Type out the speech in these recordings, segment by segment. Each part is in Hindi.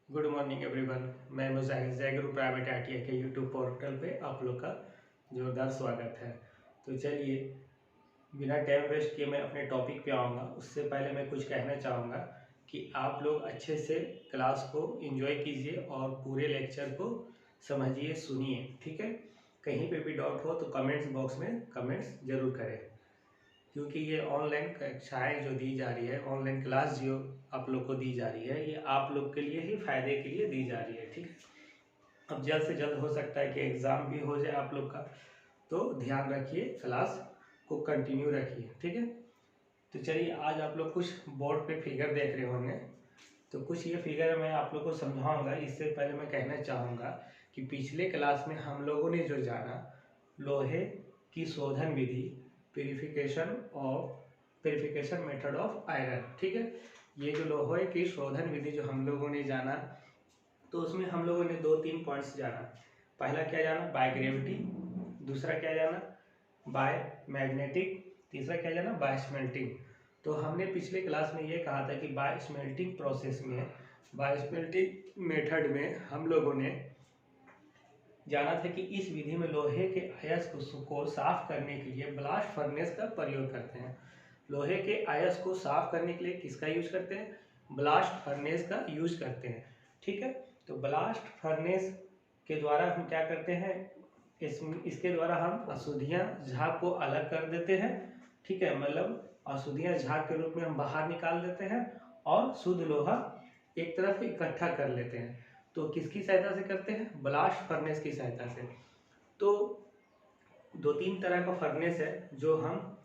Good morning everyone. मैं मुजाहिद जय गुरु प्राइवेट आईटीआई के यूट्यूब पोर्टल पे आप लोग का जोरदार स्वागत है। तो चलिए बिना टाइम वेस्ट किए मैं अपने टॉपिक पे आऊँगा। उससे पहले मैं कुछ कहना चाहूँगा कि आप लोग अच्छे से क्लास को एंजॉय कीजिए और पूरे लेक्चर को समझिए, सुनिए। ठीक है, कहीं पे भी डाउट हो तो कमेंट्स बॉक्स में कमेंट्स ज़रूर करें, क्योंकि ये ऑनलाइन कक्षाएँ जो दी जा रही है, ऑनलाइन क्लास जो आप लोग को दी जा रही है, ये आप लोग के लिए ही फ़ायदे के लिए दी जा रही है। ठीक है, अब जल्द से जल्द हो सकता है कि एग्ज़ाम भी हो जाए आप लोग का, तो ध्यान रखिए, क्लास को कंटिन्यू रखिए। ठीक है, तो चलिए आज आप लोग कुछ बोर्ड पे फिगर देख रहे होंगे, तो कुछ ये फिगर मैं आप लोग को समझाऊंगा। इससे पहले मैं कहना चाहूँगा कि पिछले क्लास में हम लोगों ने जो जाना लोहे की शोधन विधि, प्यूरिफिकेशन मेथड ऑफ आयरन। ठीक है, ये जो लोहे की शोधन विधि जो हम लोगों ने जाना, तो उसमें हम लोगों ने 2-3 पॉइंट्स जाना। पहला क्या जाना, बाय ग्रेविटी। दूसरा क्या जाना, बाय मैग्नेटिक। तीसरा क्या जाना, बाय स्मेल्टिंग। तो हमने पिछले क्लास में ये कहा था कि बाय स्मेल्टिंग प्रोसेस में, बाय स्मेल्टिंग मेथड में हम लोगों ने जाना था कि इस विधि में लोहे के अयस्क को साफ करने के लिए ब्लास्ट फर्नेस का प्रयोग करते हैं। लोहे के अयस्क को साफ करने के लिए किसका यूज करते हैं, ब्लास्ट फर्नेस का यूज करते हैं। ठीक है, तो ब्लास्ट फर्नेस के द्वारा हम क्या करते हैं, इसके द्वारा हम अशुद्धियाँ झाग को अलग कर देते हैं। ठीक है, मतलब अशुद्धियाँ झाग के रूप में हम बाहर निकाल देते हैं और शुद्ध लोहा एक तरफ इकट्ठा कर लेते हैं। तो किसकी सहायता से करते हैं, ब्लास्ट फर्नेस की सहायता से। तो 2-3 तरह का फर्नेस है जो हम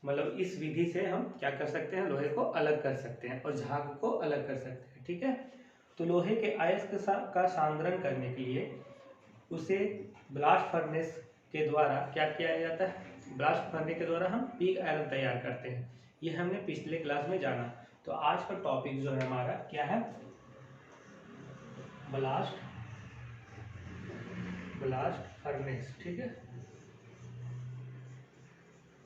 मतलब इस विधि से हम क्या कर सकते हैं, लोहे को अलग कर सकते हैं और झाग को अलग कर सकते हैं। ठीक है, तो लोहे के अयस्क का सांद्रण करने के लिए उसे ब्लास्ट फर्नेस के द्वारा क्या किया जाता है, ब्लास्ट फर्नेस के द्वारा हम पिग आयरन तैयार करते हैं। ये हमने पिछले क्लास में जाना। तो आज का टॉपिक जो है हमारा क्या है, ब्लास्ट फर्नेस। ठीक है,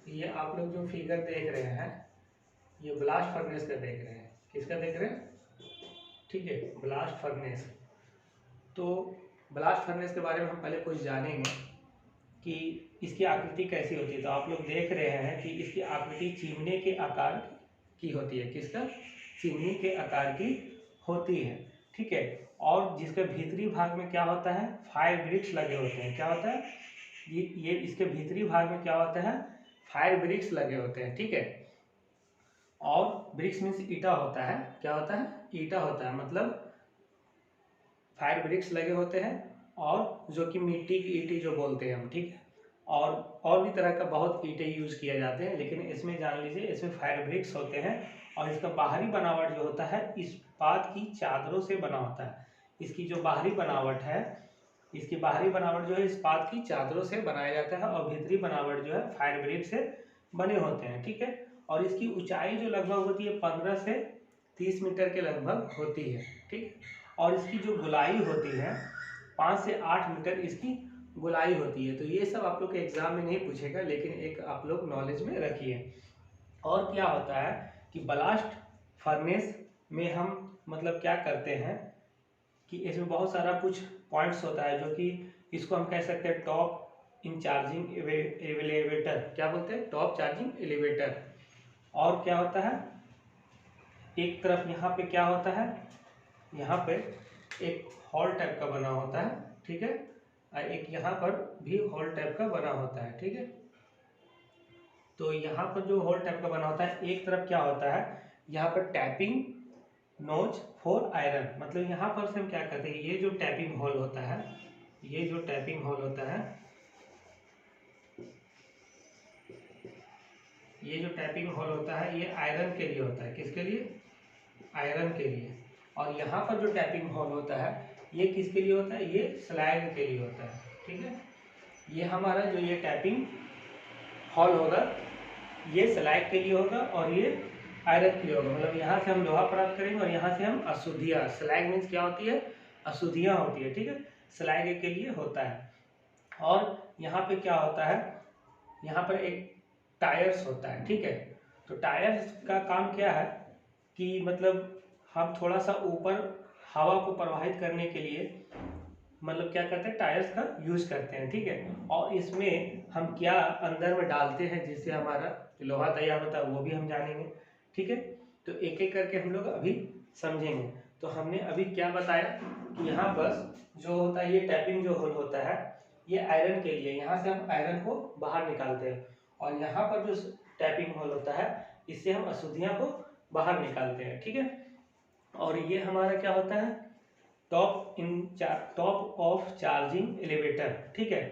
ये आप लोग जो फिगर देख रहे हैं ये ब्लास्ट फर्नेस का देख रहे हैं। किसका देख रहे हैं, ठीक है, ब्लास्ट फर्नेस। तो ब्लास्ट फर्नेस के बारे में हम पहले कुछ जानेंगे कि इसकी आकृति कैसी होती है। तो आप लोग देख रहे हैं कि इसकी आकृति चिमने के आकार की होती है। किसका, चिमनी के आकार की होती है। ठीक है, और जिसके भीतरी भाग में क्या होता है, फायर ब्रिक्स लगे होते हैं। क्या होता है, ये इसके भीतरी भाग में क्या होता है, फायर ब्रिक्स लगे होते हैं। ठीक है, और ब्रिक्स मीन्स ईटा होता है। क्या होता है, ईटा होता है, मतलब फायर ब्रिक्स लगे होते हैं, और जो कि मिट्टी की ईंटें जो बोलते हैं हम। ठीक है, और भी तरह का बहुत ईंटें यूज किए जाते हैं, लेकिन इसमें जान लीजिए इसमें फायर ब्रिक्स होते हैं। और इसका बाहरी बनावट जो होता है इस्पात की चादरों से बना होता है। इसकी जो बाहरी बनावट है, इसकी बाहरी बनावट जो है इस्पात की चादरों से बनाया जाता है, और भीतरी बनावट जो है फायर ब्रिक्स से बने होते हैं। ठीक है, और इसकी ऊंचाई जो लगभग होती है 15 से 30 मीटर के लगभग होती है। ठीक, और इसकी जो गोलाई होती है 5 से 8 मीटर इसकी गोलाई होती है। तो ये सब आप लोग के एग्जाम में नहीं पूछेगा, लेकिन एक आप लोग नॉलेज में रखिए। और क्या होता है कि ब्लास्ट फर्नेस में हम मतलब क्या करते हैं कि इसमें बहुत सारा कुछ पॉइंट्स होता है, जो कि इसको हम कह सकते हैं टॉप इन चार्जिंग एलिवेटर। क्या बोलते हैं, टॉप चार्जिंग एलिवेटर। और क्या होता है, एक तरफ यहाँ पे क्या होता है, यहाँ पे एक हॉल टाइप का बना होता है। ठीक है, और एक यहाँ पर भी हॉल टाइप का बना होता है। ठीक है, तो यहाँ पर जो हॉल टाइप का बना होता है, एक तरफ क्या होता है, यहाँ पर टैपिंग नोच फॉर आयरन। मतलब यहाँ पर से हम क्या करते हैं, ये जो टैपिंग हॉल होता है, ये जो टैपिंग हॉल होता है, ये जो टैपिंग हॉल होता है ये आयरन के लिए होता है। किसके लिए, आयरन के लिए। और यहाँ पर जो टैपिंग हॉल होता है ये किसके लिए होता है, ये स्लैग के लिए होता है। ठीक है, ये हमारा जो ये टैपिंग हॉल होगा ये स्लैग के लिए होगा, और ये आयरन के लिए होगा। मतलब यहाँ से हम लोहा प्राप्त करेंगे और यहाँ से हम अशुद्धियाँ, स्लैग मीन्स क्या होती है, अशुद्धियाँ होती है। ठीक है, स्लैग के लिए होता है। और यहाँ पे क्या होता है, यहाँ पर एक टायर्स होता है। ठीक है, तो टायर्स का काम क्या है कि मतलब हम थोड़ा सा ऊपर हवा को प्रवाहित करने के लिए मतलब क्या करते हैं, टायर्स का यूज करते हैं, ठीक है। और इसमें हम क्या अंदर में डालते हैं जिससे हमारा जो लोहा तैयार होता है वो भी हम जानेंगे, ठीक है। तो एक एक करके हम लोग अभी समझेंगे। तो हमने अभी क्या बताया कि यहाँ पर जो होता है ये टैपिंग जो होल होता है ये आयरन के लिए, यहाँ से हम आयरन को बाहर निकालते हैं, और यहाँ पर जो टैपिंग होल होता है इससे हम अशुद्धियाँ को बाहर निकालते हैं, ठीक है। और ये हमारा क्या होता है, टॉप ऑफ चार्जिंग एलिवेटर, ठीक है।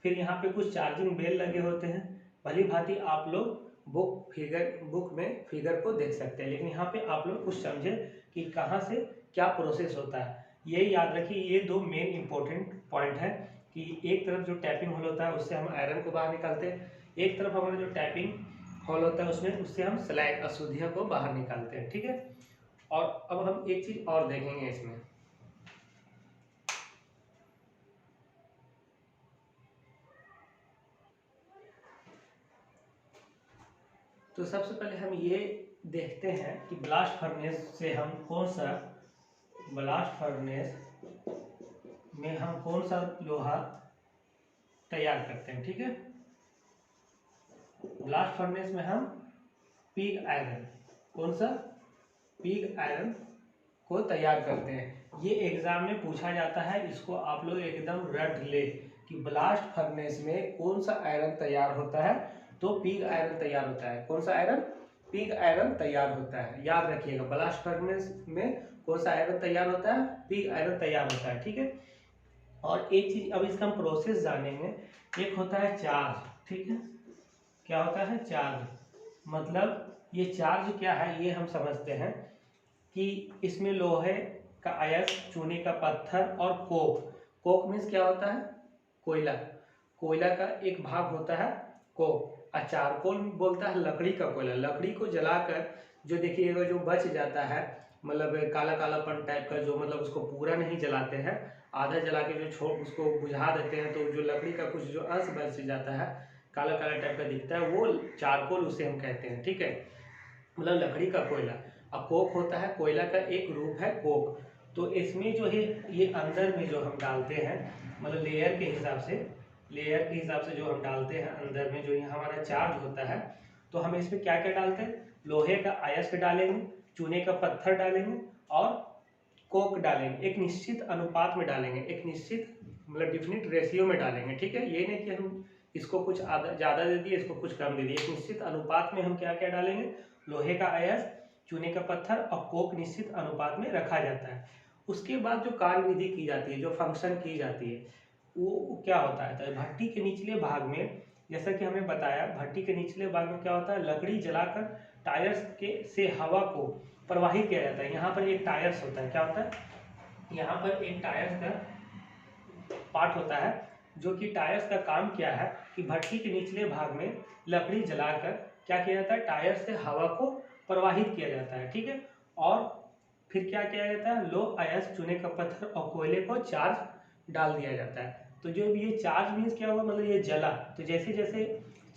फिर यहाँ पे कुछ चार्जिंग बेल लगे होते हैं, भली भांति आप लोग बुक में फिगर को देख सकते हैं, लेकिन यहाँ पे आप लोग कुछ समझे कि कहाँ से क्या प्रोसेस होता है। ये याद रखिए, ये दो मेन इंपॉर्टेंट पॉइंट है कि एक तरफ जो टैपिंग होल होता है उससे हम आयरन को बाहर निकालते हैं, एक तरफ हमारा जो टैपिंग होल होता है उसमें उससे हम स्लैग अशुद्धियों को बाहर निकालते हैं, ठीक है। और अब हम एक चीज और देखेंगे इसमें, तो सबसे पहले हम ये देखते हैं कि ब्लास्ट फर्नेस से हम ब्लास्ट फर्नेस में हम कौन सा लोहा तैयार करते हैं, ठीक है। ब्लास्ट फर्नेस में हम पिग आयरन, कौन सा, पिग आयरन को तैयार करते हैं। ये एग्जाम में पूछा जाता है, इसको आप लोग एकदम रट ले कि ब्लास्ट फर्नेस में कौन सा आयरन तैयार होता है, तो पिग आयरन तैयार होता है। कौन सा आयरन, पिग आयरन तैयार होता है, याद रखिएगा। ब्लास्ट फर्नेस में कौन सा आयरन तैयार होता है, पिग आयरन तैयार होता है, ठीक है। और एक चीज अब इसका हम प्रोसेस जानेंगे, एक होता है चार्ज, ठीक है। क्या होता है, चार्ज, मतलब ये चार्ज क्या है ये हम समझते हैं कि इसमें लोहे का अयस्क, चूने का पत्थर और कोक मीन्स क्या होता है, कोयला, कोयला का एक भाग होता है कोक। और चारकोल बोलता है लकड़ी का कोयला, लकड़ी को जलाकर जो देखिएगा जो बच जाता है, मतलब काला कालापन टाइप का, जो मतलब उसको पूरा नहीं जलाते हैं, आधा जला के जो छोड़ उसको बुझा देते हैं, तो जो लकड़ी का कुछ जो अंश बच जाता है काला काला टाइप का दिखता है वो चारकोल उसे हम कहते हैं, ठीक है, मतलब लकड़ी का कोयला। अब कोक होता है कोयला का एक रूप है कोक। तो इसमें जो है ये अंदर में जो हम डालते हैं, मतलब लेयर के हिसाब से जो हम डालते हैं अंदर में, जो ये हमारा चार्ज होता है, तो हम इसमें क्या क्या डालते हैं, लोहे का अयस्क डालेंगे, चूने का पत्थर डालेंगे और कोक डालेंगे, एक निश्चित अनुपात में डालेंगे, एक निश्चित मतलब डिफिनिट रेशियो में डालेंगे, ठीक है। ये नहीं कि हम इसको कुछ ज़्यादा दे दिए इसको कुछ कम दे दिए, एक निश्चित अनुपात में हम क्या क्या डालेंगे, लोहे का अयस्क, चूने का पत्थर और कोक निश्चित अनुपात में रखा जाता है। उसके बाद जो कार्य विधि की जाती है, जो फंक्शन की जाती है, वो क्या होता है, तो भट्टी के निचले भाग में, जैसा कि हमने बताया, भट्टी के निचले भाग में क्या होता है, लकड़ी जलाकर टायर्स के से हवा को प्रवाहित किया जाता है। यहाँ पर एक टायर्स होता है, क्या होता है, यहाँ पर एक टायर्स का पार्ट होता है, जो कि टायर्स का काम क्या है कि भट्टी के निचले भाग में लकड़ी जलाकर क्या किया जाता है, टायर से हवा को प्रवाहित किया जाता है, ठीक है। और फिर क्या किया जाता है, लो अयस्क, चूने का पत्थर और कोयले को चार्ज डाल दिया जाता है। तो जो ये चार्ज मीन्स क्या हुआ, मतलब ये जला, तो जैसे जैसे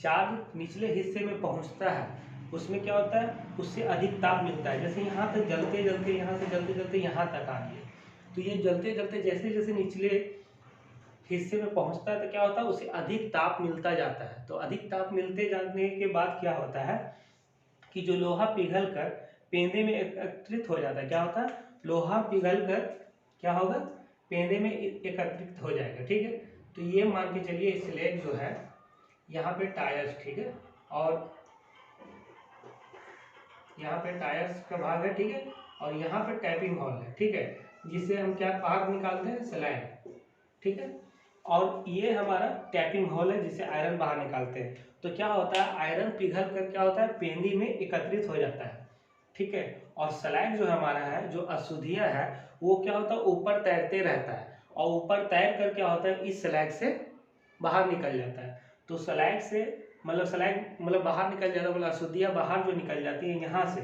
चार्ज निचले हिस्से में पहुंचता है उसमें क्या होता है, उससे अधिक ताप मिलता है। जैसे यहाँ तक जलते जलते, यहाँ से जलते जलते यहाँ तक आ गया, तो ये जलते जलते जैसे जैसे निचले हिस्से में पहुंचता है तो क्या होता है, उसे अधिक ताप मिलता जाता है। तो अधिक ताप मिलते जाने के बाद क्या होता है कि जो लोहा पिघल कर पेंदे में एकत्रित हो जाता है, क्या होता है, लोहा पिघल कर क्या होगा, पेंदे में एकत्रित हो जाएगा, ठीक है। तो ये मान के चलिए स्लैग जो है यहाँ पे टायर्स, ठीक है, और यहाँ पे टायर्स का भाग है, ठीक है, और यहाँ पे टैपिंग हॉल है, ठीक है, जिससे हम क्या भाग निकालते हैं, स्लैग, ठीक है। और ये हमारा टैपिंग हॉल है जिससे आयरन बाहर निकालते हैं। तो क्या होता है, आयरन पिघल कर क्या होता है, पेंदी में एकत्रित हो जाता है, ठीक है। और स्लैग जो हमारा है, जो अशुद्धियाँ है, वो क्या होता है, ऊपर तैरते रहता है, और ऊपर तैर कर क्या होता है, इस स्लैग से बाहर निकल जाता है। तो स्लैग से स्लैग मतलब बाहर निकल जाता है, मतलब अशुद्धियाँ बाहर जो निकल जाती है यहाँ से,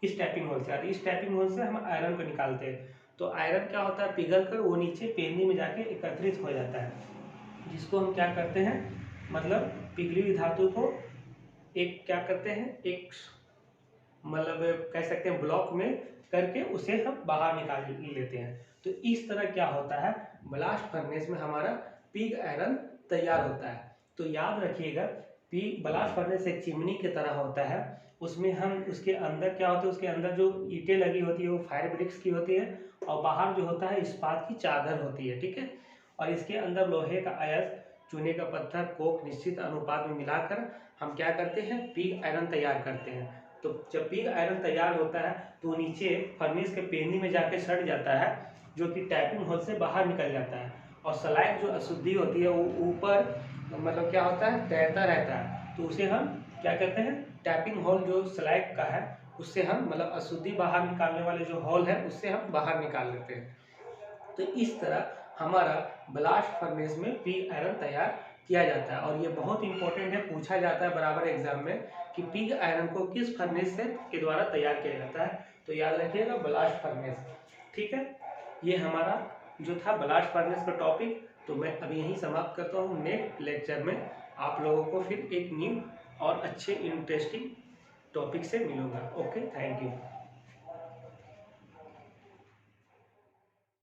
इस टैपिंग होल से आती है, इस टैपिंग होल से हम आयरन को निकालते हैं। तो आयरन क्या होता है, पिघल कर वो नीचे पेंदी में जाके एकत्रित हो जाता है, जिसको हम क्या करते हैं, मतलब पिघली हुई धातु को एक क्या करते हैं, एक मतलब कह सकते हैं ब्लॉक में करके उसे हम बाहर निकाल लेते हैं। तो इस तरह क्या होता है, ब्लास्ट फर्नेस में हमारा पिग आयरन तैयार होता है। तो याद रखिएगा, ब्लास्ट फर्नेस एक चिमनी की तरह होता है। उसमें हम उसके अंदर क्या होता है, उसके अंदर जो ईंटें लगी होती है वो फायर ब्रिक्स की होती है, और बाहर जो होता है इस्पात की चादर होती है, ठीक है। और इसके अंदर लोहे का अयस्क, चूने का पत्थर, कोक निश्चित अनुपात में मिलाकर हम क्या करते हैं, पिग आयरन तैयार करते हैं। तो जब पिग आयरन तैयार होता है तो नीचे फर्नेस के पेनी में जाके सट जाता है, जो कि टैपिंग होल से बाहर निकल जाता है, और स्लाइड जो अशुद्धि होती है वो ऊपर मतलब क्या होता है, तैरता रहता है। तो उसे हम क्या कहते हैं, टैपिंग होल जो स्लाइड का है उससे हम मतलब अशुद्धि बाहर निकालने वाले जो होल है उससे हम बाहर निकाल लेते हैं। तो इस तरह हमारा ब्लास्ट फर्नेस में पिग आयरन तैयार किया जाता है। और ये बहुत इंपॉर्टेंट है, पूछा जाता है बराबर एग्जाम में कि पिग आयरन को किस फर्नेस से के द्वारा तैयार किया जाता है। तो याद रखिएगा ब्लास्ट फर्नेस, ठीक है। ये हमारा जो था ब्लास्ट फर्नेस का टॉपिक। तो मैं अभी यहीं समाप्त करता हूँ। नेक्स्ट लेक्चर में आप लोगों को फिर एक न्यू और अच्छे इंटरेस्टिंग टॉपिक से मिलूंगा। Okay, thank you.